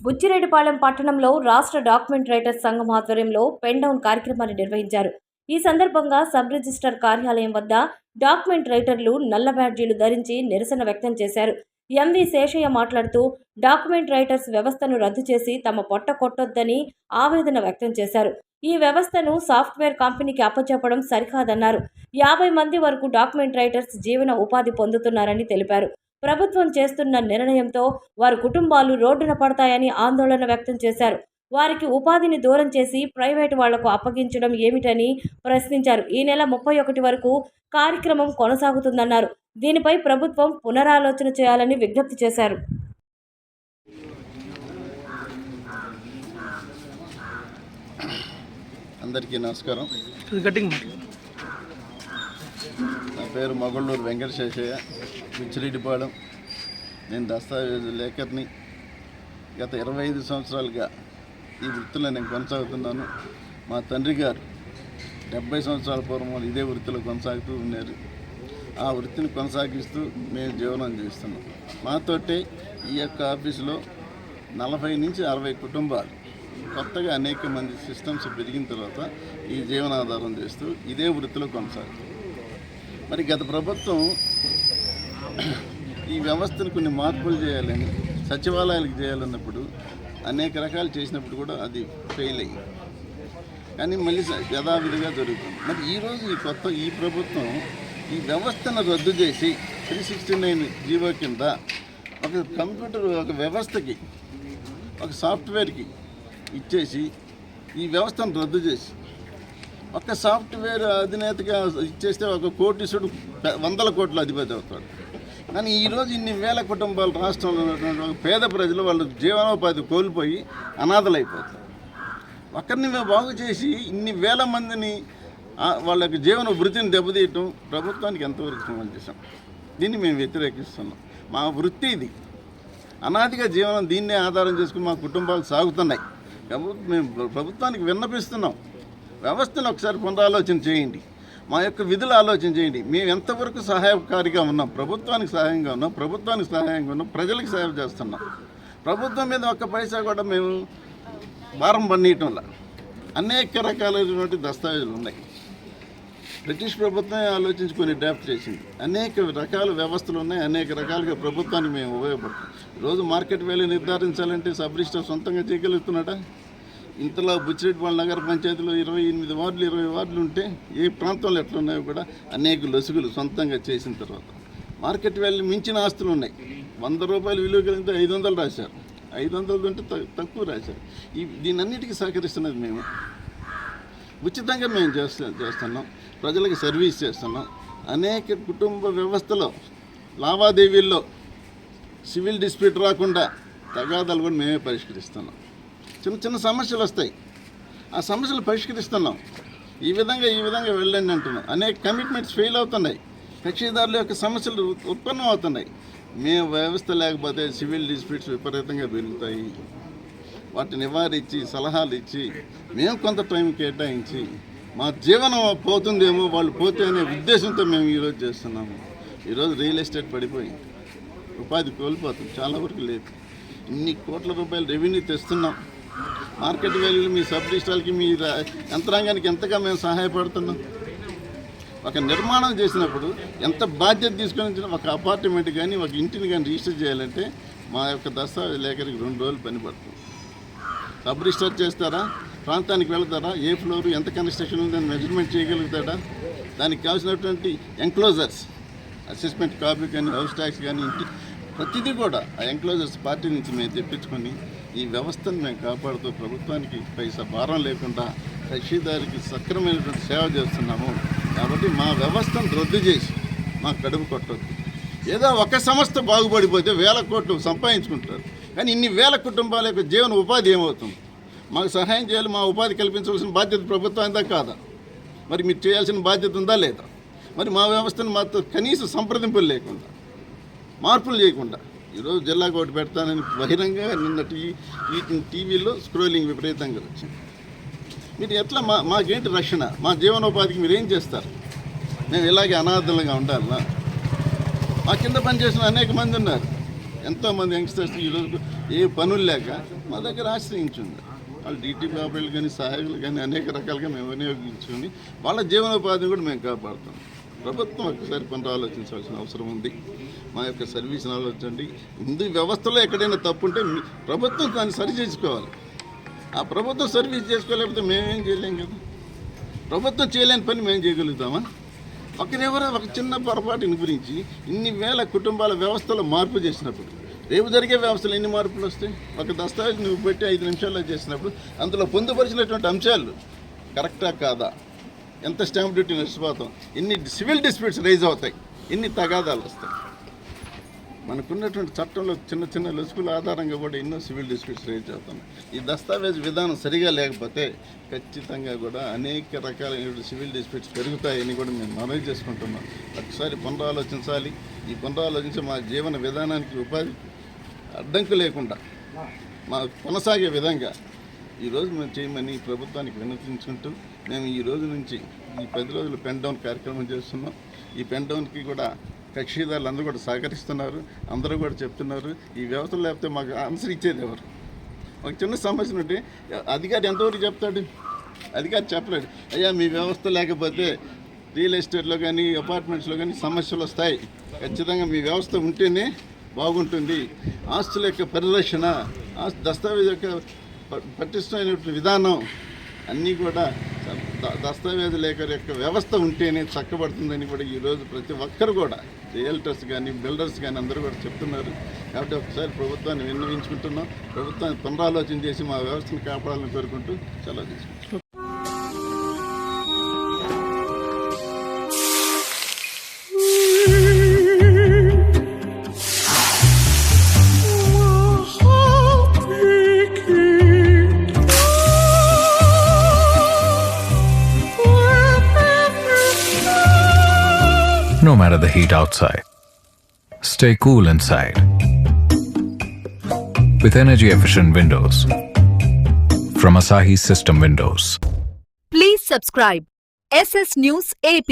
బుచ్చిరెడ్డిపాలెం పట్టణంలో రాష్ట్ర document writers సంఘం ఆధ్వర్యంలో పెన్ డౌన్ కార్యక్రమాన్ని నిర్వహించారు. ఈ సందర్భంగా సబ్ రిజిస్టర్ కార్యాలయం వద్ద డాక్యుమెంట్ రైటర్లు నల్ల బ్యాడ్జీలు ధరించి నిరసన వ్యక్తం చేశారు. ఎంవి శేషయ్య మాట్లాడుతూ డాక్యుమెంట్ రైటర్స్ వ్యవస్థను రద్దు చేసి తమ పొట్ట కొట్టొద్దని ఆవేదన వ్యక్తం చేశారు. ఈ వ్యవస్థను సాఫ్ట్వేర్ కంపెనీకి అప్పచెప్పడం సరికాదన్నారు. 50 మంది వరకు డాక్యుమెంట్ రైటర్స్ జీవన ఉపాధి పొందుతున్నారని తెలిపారు. ప్రభుత్వం చేస్తున్న నిర్ణయంతో వారి కుటుంబాలు రోడ్డున పడతాయని ఆందోళన వ్యక్తం చేశారు. వారికి ఉపాధిని దూరం చేసి ప్రైవేటు వాళ్లకు అప్పగించడం ఏమిటని ప్రశ్నించారు. ఈ నెల 31 వరకు కార్యక్రమం కొనసాగుతుందన్నారు. దీనిపై ప్రభుత్వం పునరాలోచన చేయాలని విజ్ఞప్తి చేశారు. అందరికీ నమస్కారం. నా పేరు మొగళ్ళూరు వెంకట శేషయ్య, బుచ్చిరెడ్డిపాలెం. నేను దస్తావేజు లేఖర్ని. గత 25 సంవత్సరాలుగా ఈ వృత్తిలో నేను కొనసాగుతున్నాను. మా తండ్రి గారు 70 సంవత్సరాల పూర్వం ఇదే వృత్తిలో కొనసాగుతూ ఉన్నారు. ఆ వృత్తిని కొనసాగిస్తూ మేము జీవనం చేస్తున్నాం. మాతోటే ఈ యొక్క ఆఫీసులో 40 నుంచి 60 కుటుంబాలు కొత్తగా అనేక మంది సిస్టమ్స్ పెరిగిన తర్వాత ఈ జీవనాధారం చేస్తూ ఇదే వృత్తిలో కొనసాగుతుంది. మరి గత ప్రభుత్వం ఈ వ్యవస్థను కొన్ని మార్పులు చేయాలని, సచివాలయాలకు చేయాలన్నప్పుడు అనేక రకాలు చేసినప్పుడు కూడా అది ఫెయిల్ అయ్యింది. కానీ మళ్ళీ యథావిధిగా జరుగుతుంది. మరి ఈరోజు ఈ ప్రభుత్వం ఈ వ్యవస్థను రద్దు చేసి 369 జీవో కింద ఒక కంప్యూటర్, ఒక వ్యవస్థకి, ఒక సాఫ్ట్వేర్కి ఇచ్చేసి ఈ వ్యవస్థను రద్దు చేసి ఒక సాఫ్ట్వేర్ అధినేతగా ఇచ్చేస్తే ఒక కోటీసుడు 100 కోట్ల అధిపతి అవుతాడు. కానీ ఈరోజు ఇన్ని వేల కుటుంబాలు రాష్ట్రంలో ఉన్నటువంటి పేద ప్రజలు వాళ్ళు జీవనోపాధి కోల్పోయి అనాథలైపోతారు. ఒకరిని మేము బాగు చేసి ఇన్ని వేల మందిని వాళ్ళ యొక్క జీవన వృత్తిని దెబ్బతీయటం ప్రభుత్వానికి ఎంతవరకు సంబంధించాం. దీన్ని మేము వ్యతిరేకిస్తున్నాం. మా వృత్తి ఇది, అనాదిగా జీవనం దీన్నే ఆధారం చేసుకుని మా కుటుంబాలు సాగుతున్నాయి. కాబట్టి మేము ప్రభుత్వానికి విన్నపిస్తున్నాం, వ్యవస్థను ఒకసారి పునరాలోచన చేయండి, మా యొక్క విధులు ఆలోచన చేయండి. మేము ఎంతవరకు సహాయకారిగా ఉన్నాం, ప్రభుత్వానికి సహాయంగా ఉన్నాం, ప్రజలకు సేవ చేస్తున్నాం. ప్రభుత్వం మీద ఒక్క పైసా కూడా మేము భారం పన్నీయటంలా. అనేక రకాలైనటువంటి దస్తావేజులు ఉన్నాయి. బ్రిటిష్ ప్రభుత్వమే ఆలోచించి కొన్ని డ్రాఫ్ట్ చేసింది. అనేక రకాల వ్యవస్థలు ఉన్నాయి. అనేక రకాలుగా ప్రభుత్వానికి మేము ఉపయోగపడుతున్నాం. ఈరోజు మార్కెట్ వాల్యూ నిర్ధారించాలంటే సబ్ రిజిస్టర్ సొంతంగా చేయగలుగుతున్నాడా? ఇంతలో బుచ్చిరెడ్డిపాలెం నగర పంచాయతీలో 28 వార్డులు 20 వార్డులు ఉంటే ఏ ప్రాంతంలో ఎట్లున్నాయో కూడా అనేక లొసుగులు సొంతంగా చేసిన తర్వాత మార్కెట్ వాల్యూ మించిన ఆస్తులు ఉన్నాయి. 100 రూపాయలు విలువ కలిగితే 500 రాశారు, 500 ఉంటే తక్కువ రాశారు. దీనన్నిటికీ సహకరిస్తున్నది మేము. ఉచితంగా మేము చేస్తున్నాం, ప్రజలకు సర్వీస్ చేస్తున్నాం. అనేక కుటుంబ వ్యవస్థలో లావాదేవీల్లో సివిల్ డిస్ప్యూట్ రాకుండా తగాదాలు కూడా మేమే పరిష్కరిస్తున్నాం. చిన్న చిన్న సమస్యలు వస్తాయి, ఆ సమస్యలు పరిష్కరిస్తున్నాం. ఈ విధంగా వెళ్ళండి అంటున్నాం. అనేక కమిట్మెంట్స్ ఫెయిల్ అవుతున్నాయి, కక్షిదారుల యొక్క సమస్యలు ఉత్పన్నం అవుతున్నాయి. మేము వ్యవస్థ లేకపోతే సివిల్ డిస్ప్యూట్స్ విపరీతంగా పెరుగుతాయి. వాటిని నివారించి సలహాలు ఇచ్చి మేము కొంత టైం కేటాయించి మా జీవనం పోతుందేమో, వాళ్ళు పోతే అనే ఉద్దేశంతో మేము ఈరోజు చేస్తున్నాము. ఈరోజు రియల్ ఎస్టేట్ పడిపోయింది, ఉపాధి కోల్పోతుంది, చాలా వరకు లేదు. ఇన్ని కోట్ల రూపాయలు రెవెన్యూ తెస్తున్నాం. మార్కెట్ వాల్యూలు మీ సబ్ రిజిస్ట్రార్కి, మీ యంత్రాంగానికి ఎంతగా మేము సహాయపడుతున్నాం. ఒక నిర్మాణం చేసినప్పుడు ఎంత బాధ్యత తీసుకొని ఒక అపార్ట్మెంట్ కానీ ఒక ఇంటిని కానీ రిజిస్టర్ చేయాలంటే మా యొక్క దస్తావేజ్ లేఖరికి 2 రోజులు పని పడుతుంది. సబ్ రిజిస్టర్ చేస్తారా, ప్రాంతానికి వెళ్తారా, ఏ ఫ్లోర్ ఎంత కన్స్ట్రక్షన్ ఉందని మెజర్మెంట్ చేయగలుగుతాడా, దానికి కావాల్సినటువంటి ఎంక్లోజర్స్, అసెస్మెంట్ కాపీ కానీ, హౌస్ ట్యాక్స్ కానీ, ఇంటి ప్రతిదీ కూడా ఆ ఎంక్లోజర్స్ పార్టీ నుంచి మేము తెప్పించుకొని ఈ వ్యవస్థను మేము కాపాడుతూ ప్రభుత్వానికి పైసా భారం లేకుండా కక్షిదారికి సక్రమైనటువంటి సేవ చేస్తున్నాము. కాబట్టి మా వ్యవస్థను రద్దు చేసి మా కడుపు కొట్టద్దు. ఏదో ఒక సంస్థ బాగుపడిపోతే 1000 కోట్లు సంపాదించుకుంటారు, కానీ ఇన్ని వేల కుటుంబాల యొక్క జీవన ఉపాధి ఏమవుతుంది? మాకు సహాయం చేయాలి, మా ఉపాధి కల్పించవలసిన బాధ్యత ప్రభుత్వానిదా కాదా? మరి మీరు చేయాల్సిన బాధ్యత ఉందా లేదా? మరి మా వ్యవస్థను మాతో కనీస సంప్రదింపులు లేకుండా, మార్పులు చేయకుండా ఈరోజు జిల్లాకు ఒకటి పెడతానని బహిరంగంగా నిన్న టీవీలో స్క్రోలింగ్ విపరీతంగా వచ్చింది. మీరు ఎట్లా మాకేంటి రక్షణ? మా జీవనోపాధికి మీరు ఏం చేస్తారు? మేము ఇలాగే అనాథలుగా ఉండాలా? మా కింద పనిచేసిన అనేక మంది ఉన్నారు. ఎంతోమంది యంగ్స్టర్స్ ఈరోజు ఏ పనులు లేక మా దగ్గర ఆశ్రయించింది. వాళ్ళు డీటీపీ ఆపరేటర్లు కానీ సహాయకులు కానీ అనేక రకాలుగా మేము వినియోగించుకొని వాళ్ళ జీవనోపాధిని కూడా మేము కాపాడుతాం. ప్రభుత్వం ఒకసారి పనులు ఆలోచించాల్సిన అవసరం ఉంది. మా యొక్క సర్వీస్ని ఆలోచించండి. ముందు వ్యవస్థలో ఎక్కడైనా తప్పు ఉంటే ప్రభుత్వం దాన్ని సరి చేసుకోవాలి. ఆ ప్రభుత్వం సర్వీస్ చేసుకోలేకపోతే మేమేం చేయలేం కదా. ప్రభుత్వం చేయలేని పని మేము చేయగలుగుతామా? ఒకరెవరో ఒక చిన్న పొరపాటుని గురించి ఇన్ని వేల కుటుంబాల వ్యవస్థలో మార్పు చేసినప్పుడు రేపు జరిగే వ్యవస్థలో ఎన్ని మార్పులు వస్తాయి? ఒక దస్తావేజ్ నువ్వు పెట్టి 5 నిమిషాల్లో చేసినప్పుడు అందులో పొందుపరిచినటువంటి అంశాలు కరెక్టా కాదా, ఎంత స్టాంప్ డ్యూటీ నష్టపోతాం, ఎన్ని సివిల్ డిస్ప్యూట్స్ రైజ్ అవుతాయి, ఎన్ని తగాదాలు వస్తాయి. మనకున్నటువంటి చట్టంలో చిన్న చిన్న లొసుకుల ఆధారంగా కూడా ఎన్నో సివిల్ డిస్ప్యూట్స్ రైజ్ అవుతాం. ఈ దస్తావేజ్ విధానం సరిగా లేకపోతే ఖచ్చితంగా కూడా అనేక రకాలైన సివిల్ డిస్ప్యూట్స్ పెరుగుతాయని కూడా మేము మనవి చేసుకుంటున్నాం. ఒకసారి పునరాలోచించాలి. ఈ పునరాలోచించి మా జీవన విధానానికి ఉపాధి అడ్డంకు లేకుండా మా కొనసాగే విధంగా ఈరోజు మేము చేయమని ప్రభుత్వానికి వినతించుకుంటూ మేము ఈ రోజు నుంచి ఈ 10 రోజులు పెన్ డౌన్ కార్యక్రమం చేస్తున్నాం. ఈ పెన్ డౌన్కి కూడా కక్షిదారులు అందరూ కూడా సహకరిస్తున్నారు. అందరూ కూడా చెప్తున్నారు ఈ వ్యవస్థలు లేకపోతే మాకు ఆన్సర్ ఇచ్చేది ఎవరు? ఒక చిన్న సమస్య ఉంటే అధికారి ఎంతవరకు చెప్తాడు? అధికారి చెప్పలేడు. అయ్యా మీ వ్యవస్థ లేకపోతే రియల్ ఎస్టేట్లో కానీ అపార్ట్మెంట్స్లో కానీ సమస్యలు వస్తాయి, ఖచ్చితంగా మీ వ్యవస్థ ఉంటేనే బాగుంటుంది. ఆస్తుల యొక్క పరిరక్షణ, దస్తావేజ్ యొక్క పటిష్టమైనటువంటి విధానం అన్నీ కూడా దస్తావేజుల యొక్క వ్యవస్థ ఉంటేనే చక్కబడుతుందని కూడా ఈరోజు ప్రతి ఒక్కరు కూడా రియల్టర్స్ కానీ బిల్డర్స్ కానీ అందరూ కూడా చెప్తున్నారు. కాబట్టి ఒకసారి ప్రభుత్వాన్ని విన్నవించుకుంటున్నాం. ప్రభుత్వాన్ని పునరాలోచన చేసి మా వ్యవస్థను కాపాడాలని కోరుకుంటూ సెలవు తీసుకుంటాం. No matter the heat outside, stay cool inside with energy-efficient windows from Asahi System Windows. Please subscribe SS News AP.